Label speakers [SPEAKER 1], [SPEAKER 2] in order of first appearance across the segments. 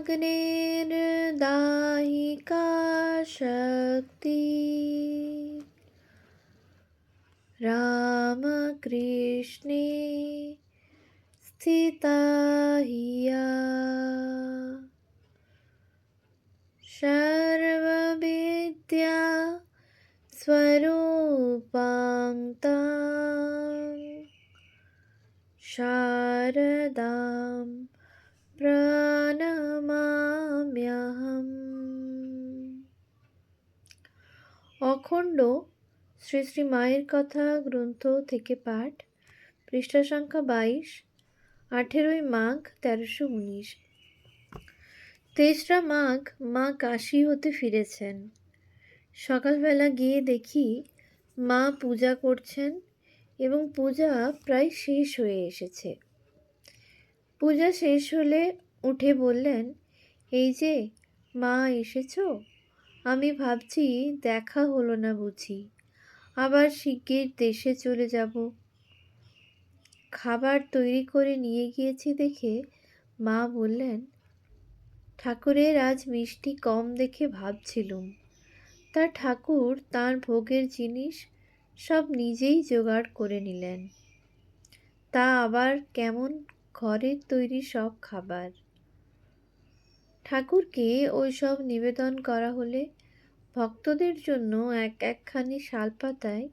[SPEAKER 1] रामाग्नेर्दायिका शक्ति रामकृष्णे स्थिता हिया सर्वविद्या स्वरूपां तां शारदां প্রণমাম্যহম। অখণ্ড শ্রী শ্রী মায়ের কথা গ্রন্থ থেকে পাঠ, পৃষ্ঠা সংখ্যা 22, 18ই মাঘ 1319। 23রা মাঘ মা কাশী হতে ফিরেছেন। সকালবেলা গিয়ে দেখি মা পূজা করছেন এবং পূজা প্রায় শেষ হয়ে এসেছে। পূজা শেষ হলে উঠে বললেন, এই যে মা এসেছো, আমি ভাবছি দেখা হলো না বুঝি, আবার শিগগির দেশে চলে যাব। খাবার তৈরি করে নিয়ে গিয়েছি দেখে মা বললেন, ঠাকুরের আজ মিষ্টি কম দেখে ভাবছিলুম। তার ঠাকুর তাঁর ভোগের জিনিস সব নিজেই জোগাড় করে নিলেন, তা আবার কেমন ঘরের তৈরি সব খাবার। ঠাকুরকে ওই সব নিবেদন করা হলে ভক্তদের জন্য এক একখানি শালপাতায়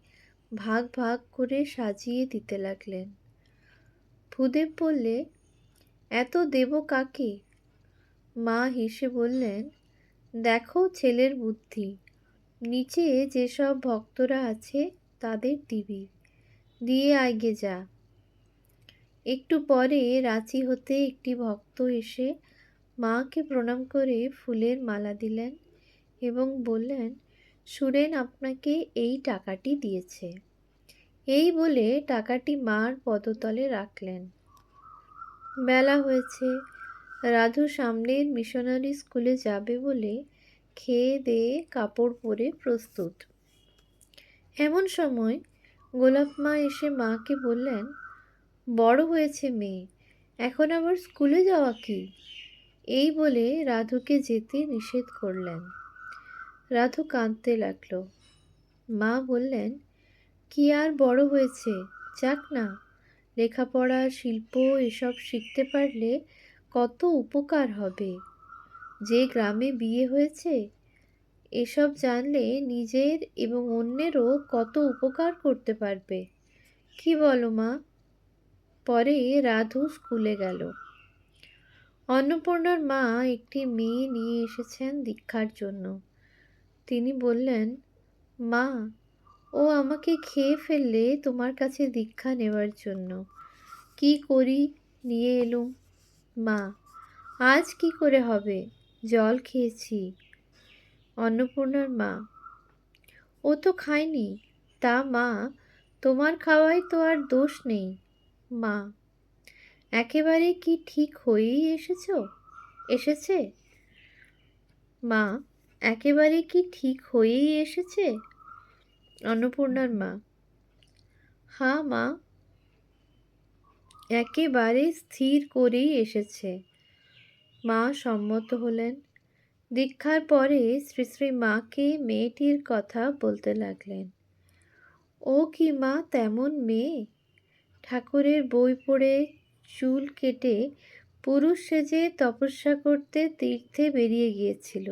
[SPEAKER 1] ভাগ ভাগ করে সাজিয়ে দিতে লাগলেন। ভূদেব বললে, এত দেব কাকে? মা হেসে বললেন, দেখো ছেলের বুদ্ধি, নিচে যেসব ভক্তরা আছে তাদের দিবি, দিয়ে আগে যা। একটু পরে রাঁচি হতে একটি ভক্ত এসে মাকে প্রণাম করে ফুলের মালা দিলেন এবং বললেন, সুরেন আপনাকে এই টাকাটি দিয়েছে। এই বলে টাকাটি মার পদতলে রাখলেন। বেলা হয়েছে, রাধু সামনের মিশনারি স্কুলে যাবে বলে খেয়ে দিয়ে কাপড় পরে প্রস্তুত। এমন সময় গোলাপ মা এসে মাকে বললেন, বড় হয়েছে মেয়ে, এখন আবার স্কুলে যাওয়া কি? এই বলে রাধুকে যেতে নিষেধ করলেন। রাধু কাঁদতে লাগল। মা বললেন, কি আর বড় হয়েছে, যাক না, লেখাপড়া শিল্প এসব শিখতে পারলে কত উপকার হবে। যে গ্রামে বিয়ে হয়েছে, এসব জানলে নিজের এবং অন্যেরও কত উপকার করতে পারবে। কি বলো মা? পরে রাধু স্কুলে গেল। অন্নপূর্ণার মা একটি মেয়ে নিয়ে এসেছেন দীক্ষার জন্য। তিনি বললেন, মা, ও আমাকে খেয়ে ফেললে তোমার কাছে দীক্ষা নেওয়ার জন্য। কি করি নিয়ে এলুম। মা, আজ কি করে হবে, জল খেয়েছি। অন্নপূর্ণার মা, ও তো খায়নি। তা মা, তোমার খাওয়ায় তো আর দোষ নেই। মা, একেবারে কি ঠিক হয়েই এসেছে? মা, একেবারে কি ঠিক হয়েই এসেছে? অন্নপূর্ণার মা, হ্যাঁ মা, একেবারে স্থির করেই এসেছে। মা সম্মত হলেন। দীক্ষার পরে শ্রী শ্রী মাকে মেয়েটির কথা বলতে লাগলেন। ও কি মা তেমন মেয়ে? ঠাকুরের বই পড়ে চুল কেটে পুরুষ সেজে তপস্যা করতে তীর্থে বেরিয়ে গিয়েছিল।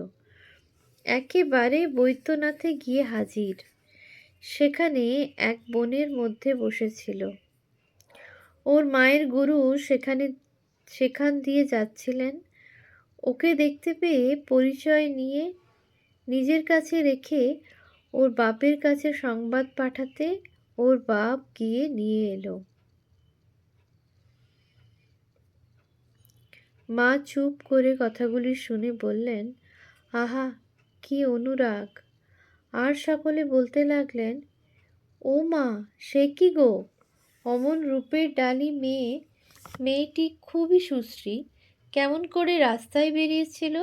[SPEAKER 1] একেবারে বৈদ্যনাথে গিয়ে হাজির। সেখানে এক বনের মধ্যে বসেছিল। ওর মায়ের গুরু সেখান দিয়ে যাচ্ছিলেন। ওকে দেখতে পেয়ে পরিচয় নিয়ে নিজের কাছে রেখে ওর বাপের কাছে সংবাদ পাঠাতে ওর বাপ গিয়ে নিয়ে এলো। মা চুপ করে কথাগুলি শুনে বললেন, আহা, কি অনুরাগ! আর সকলে বলতে লাগলেন, ও মা, সে কি গো, অমন রূপের ডালি মেয়েটি খুবই সুশ্রী, কেমন করে রাস্তায় বেরিয়েছিল?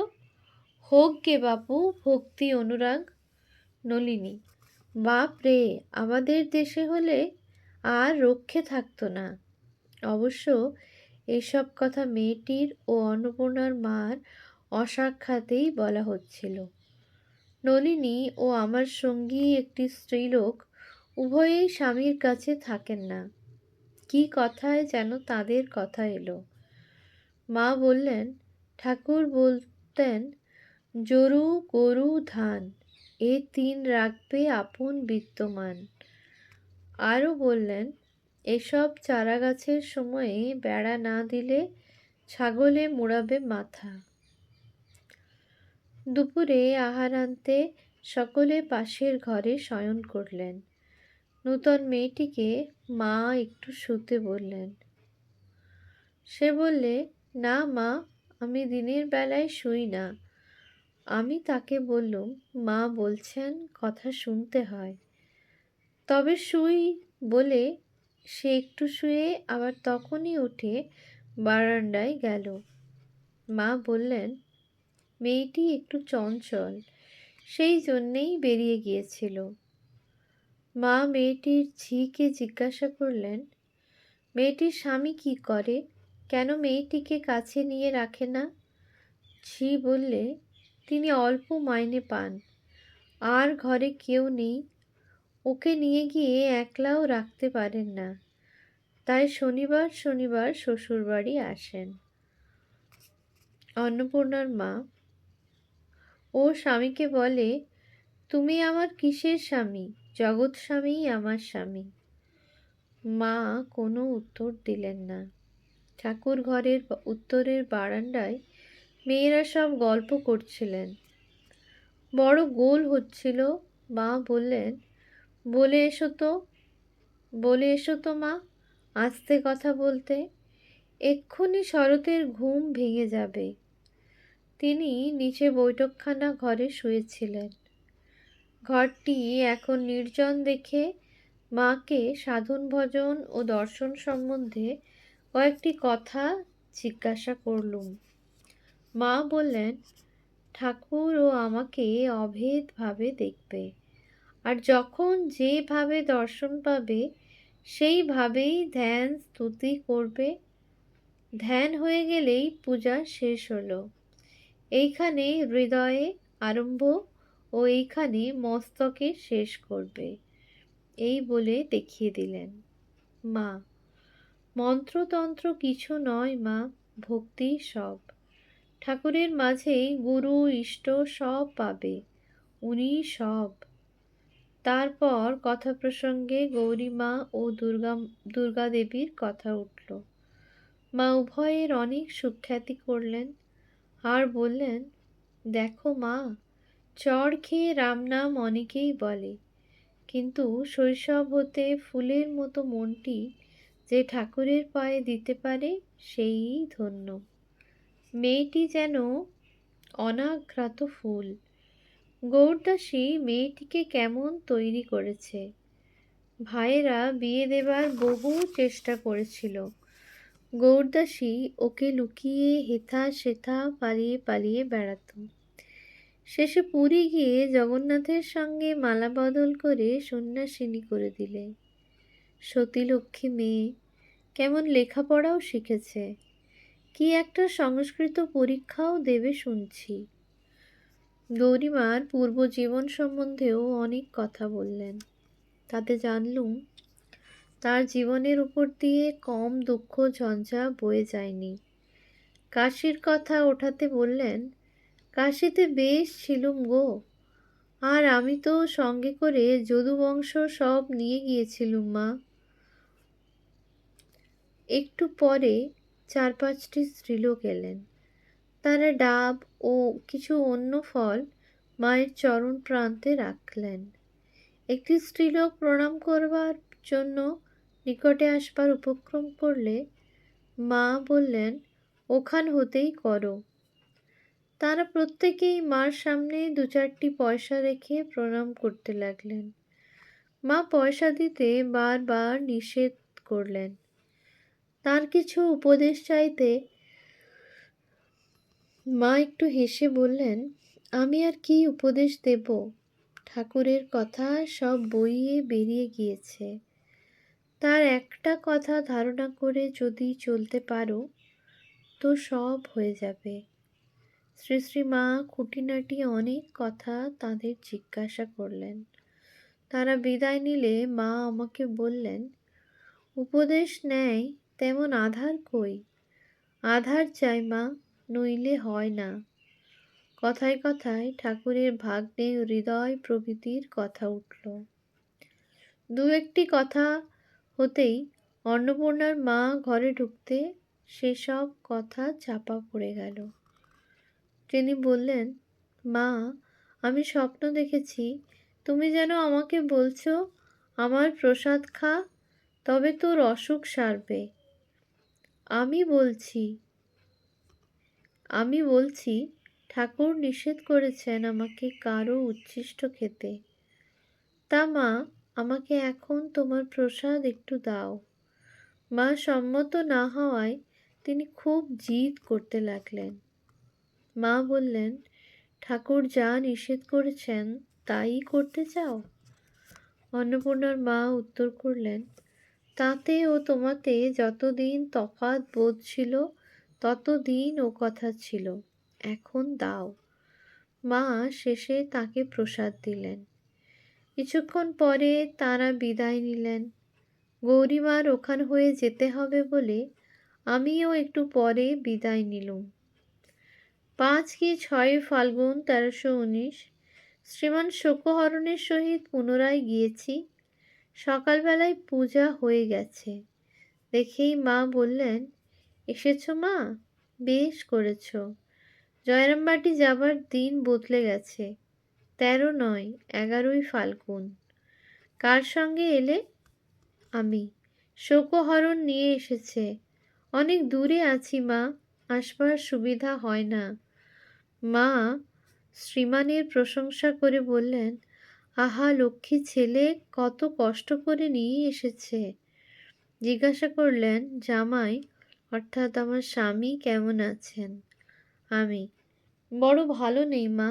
[SPEAKER 1] হোক গে বাপু ভক্তি অনুরাগ। নলিনী, বাপ রে, আমাদের দেশে হলে আর রক্ষে থাকতো না। অবশ্য এইসব কথা মেয়েটির ও অন্নপূর্ণার মার অসাক্ষাতেই বলা হচ্ছিল। নলিনী ও আমার সঙ্গী একটি স্ত্রীলোক উভয়েই স্বামীর কাছে থাকেন না। কি কথায় যেন তাদের কথা এলো। মা বললেন, ঠাকুর বলতেন, জরু গরু ধান এ তিন রাখবে আপন বিদ্যমান। আরও বললেন, এসব চারাগাছের সময়ে বেড়া না দিলে ছাগলে মুড়াবে মাথা। দুপুরে আহারান্তে সকলে পাশের ঘরে শয়ন করলেন। নূতন মেয়েটিকে মা একটু শুতে বললেন। সে বললে, না মা, আমি দিনের বেলায় শুই না। আমি তাকে বললুম, মা বলছেন কথা শুনতে হয়। তবে শুই বলে সে একটু শুয়ে আবার তখনই উঠে বারান্দায় গেল। মা বললেন, মেয়েটি একটু চঞ্চল, সেই জন্যেই বেরিয়ে গিয়েছিল। মা মেয়েটির ঝিকে জিজ্ঞাসা করলেন, মেয়েটির স্বামী কি করে, কেন মেয়েটিকে কাছে নিয়ে রাখে না? ঝি বললে, তিনি অল্প মাইনে পান, আর ঘরে কেউ নেই, ওকে নিয়ে গিয়ে একলাও রাখতে পারেন না, তাই শনিবার শনিবার শ্বশুরবাড়ি আসেন। অন্নপূর্ণার মা ও স্বামীকে বলে, তুমি আমার কিসের স্বামী? জগৎ স্বামীই আমার স্বামী। মা কোনো উত্তর দিলেন না। ঠাকুর ঘরের উত্তরের বারান্দায় মেয়েরা সব গল্প করছিলেন। বড় গোল হচ্ছিল। মা বললেন, বলে এসো তো মা, আস্তে কথা বলতে, এক্ষুনি শরতের ঘুম ভেঙে যাবে। তিনি নিচে বৈঠকখানা ঘরে শুয়েছিলেন। ঘরটি এখন নির্জন দেখে মাকে সাধন ভজন ও দর্শন সম্বন্ধে কয়েকটি কথা জিজ্ঞাসা করলুম। মা বললেন, ঠাকুর ও আমাকে অভেদভাবে দেখবে, আর যখন যেভাবে দর্শন পাবে সেইভাবেই ধ্যান স্তুতি করবে। ধ্যান হয়ে গেলেই পূজা শেষ হলো। এইখানে হৃদয়ে আরম্ভ ও এইখানে মস্তকে শেষ করবে, এই বলে দেখিয়ে দিলেন। মা, মন্ত্রতন্ত্র কিছু নয় মা, ভক্তি সব। ঠাকুরের মাঝেই গুরু ইষ্ট সব পাবে, উনি সব। তারপর কথা প্রসঙ্গে গৌরীমা ও দুর্গা দেবীর কথা উঠল। মা উভয়ের অনেক সুখ্যাতি করলেন আর বললেন, দেখো মা, চড় খেয়ে রাম নাম অনেকেই বলে, কিন্তু শৈশব হতে ফুলের মতো মনটি যে ঠাকুরের পায়ে দিতে পারে সেই ধন্য। মেয়েটি যেন অনাঘ্রাত ফুল। গৌরদাসী মেয়েটিকে কেমন তৈরি করেছে। ভাইয়েরা বিয়ে দেবার বহু চেষ্টা করেছিল। গৌরদাসী ওকে লুকিয়ে হেথা সেথা পালিয়ে পালিয়ে বেড়াত। শেষে পুরী গিয়ে জগন্নাথের সঙ্গে মালা বদল করে সন্ন্যাসিনী করে দিলে। সতীলক্ষ্মী মেয়ে, কেমন লেখাপড়াও শিখেছে, কি একটা সংস্কৃত পরীক্ষাও দেবে শুনছি। গৌরীমার পূর্ব জীবন সম্বন্ধেও অনেক কথা বললেন। তাতে জানলুম তার জীবনের উপর দিয়ে কম দুঃখ ঝঞ্ঝা বয়ে যায়নি। কাশীর কথা ওঠাতে বললেন, কাশীতে বেশ ছিলুম গো, আর আমি তো সঙ্গে করে যদুবংশ সব নিয়ে গিয়েছিলুম মা। একটু পরে 4-5টি স্ত্রীলোক এলেন। তারা ডাব ও কিছু অন্য ফল মায়ের চরণ প্রান্তে রাখলেন। একটি স্ত্রীলোক প্রণাম করবার জন্য নিকটে আসবার উপক্রম করলে মা বললেন, ওখান হতেই করো। তারা প্রত্যেকেই মার সামনে 2-4টি পয়সা রেখে প্রণাম করতে লাগলেন। মা পয়সা দিতে বারবার নিষেধ করলেন। তার কিছু উপদেশ চাইতে মা একটু হেসে বললেন, আমি আর কি উপদেশ দেব, ঠাকুরের কথা সব বইয়ে বেরিয়ে গিয়েছে। তার একটা কথা ধারণা করে যদি চলতে পারো তো সব হয়ে যাবে। শ্রী শ্রী মা খুঁটিনাটি অনেক কথা তাদের জিজ্ঞাসা করলেন। তারা বিদায় নিলে মা আমাকে বললেন, উপদেশ নেয় তেমন আধার কই? আধার চাই মা, নইলে হয় না। কথায় কথায় ঠাকুরের ভাগ্নে হৃদয় প্রভৃতির কথা উঠল। দু একটি কথা হতেই অন্নপূর্ণার মা ঘরে ঢুকতে সেসব কথা চাপা পড়ে গেল। তিনি বললেন, মা, আমি স্বপ্ন দেখেছি, তুমি যেন আমাকে বলছো, আমার প্রসাদ খা, তবে তোর অসুখ সারবে। আমি বলছি আমি বলছি ঠাকুর নিষেধ করেছেন আমাকে কারো উচ্ছিষ্ট খেতে। তা মা, আমাকে এখন তোমার প্রসাদ একটু দাও। মা সম্মত না হওয়ায় তিনি খুব জিদ করতে লাগলেন। মা বললেন, ঠাকুর যা নিষেধ করেছেন তাই করতে চাও? অন্নপূর্ণার মা উত্তর করলেন, তাতে ও তোমাতে যতদিন তফাৎ বোধ ছিল ততদিন ও কথা ছিল, এখন দাও। মা শেষে তাকে প্রসাদ দিলেন। কিছুক্ষণ পরে তাঁরা বিদায় নিলেন। গৌরীমার ওখান হয়ে যেতে হবে বলে আমিও একটু পরে বিদায় নিলুম। 5 কি 6 ফাল্গুন 1319 শ্রীমান শোকহরণের সহিত পুনরায় গিয়েছি। সকালবেলায় পূজা হয়ে গেছে দেখেই মা বললেন, এসেছ মা? বেশ করেছ। জয়রামবাটি যাবার দিন বদলে গেছে, 13 নয় 11ই ফাল্গুন। কার সঙ্গে এলে? আমি। শোকহরণ নিয়ে এসেছে। অনেক দূরে আছি মা, আসবার সুবিধা হয় না। মা শ্রীমানের প্রশংসা করে বললেন, আহা লক্ষ্মী ছেলে, কত কষ্ট করে নিয়ে এসেছে। জিজ্ঞাসা করলেন, জামাই অর্থাৎ আমার স্বামী কেমন আছেন? আমি, বড় ভালো নেই মা।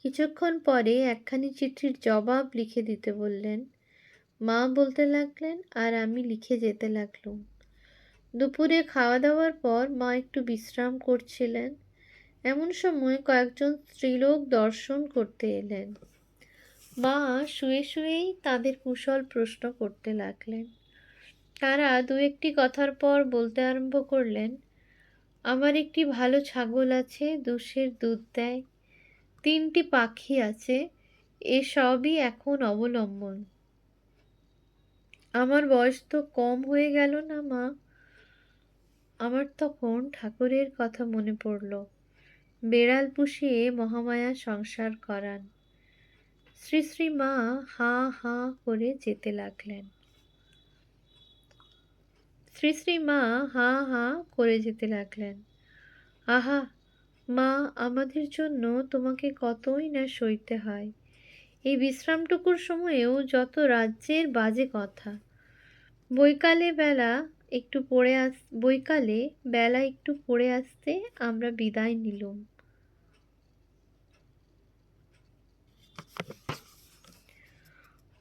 [SPEAKER 1] কিছুক্ষণ পরে একখানি চিঠির জবাব লিখে দিতে বললেন। মা বলতে লাগলেন আর আমি লিখে যেতে লাগলুম। দুপুরে খাওয়া দাওয়ার পর মা একটু বিশ্রাম করছিলেন। এমন সময় কয়েকজন স্ত্রীলোক দর্শন করতে এলেন। মা শুয়ে শুয়েই তাদের কুশল প্রশ্ন করতে লাগলেন। তারা দু একটি কথার পর বলতে আরম্ভ করলেন, আমার একটি ভালো ছাগল আছে, 2 সের দুধ দেয়। 3টি পাখি আছে, এসবই এখন অবলম্বন। আমার বয়স তো কম হয়ে গেল না মা? আমার তখন ঠাকুরের কথা মনে পড়ল, বেড়াল পুষিয়ে মহামায়া সংসার করান। শ্রী শ্রী মা হা হা করে যেতে লাগলেন। শ্রী শ্রী মা হা হা করে যেতে লাগলেন। আহা মা, আমাদের জন্য তোমাকে কতই না সইতে হয়। এই বিশ্রামটুকুর সময়েও যত রাজ্যের বাজে কথা। বৈকালে বেলা একটু পড়ে আসতে আমরা বিদায় নিলুম।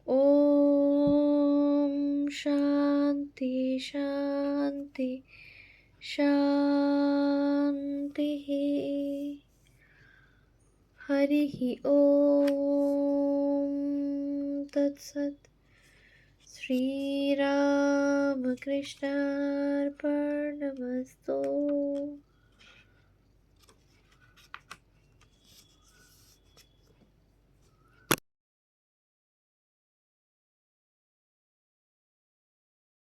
[SPEAKER 1] ওম শান্তি শান্তি শান্তি। হরি ওম তৎসৎ। শ্রীরামকৃষ্ণার্পণমস্তু।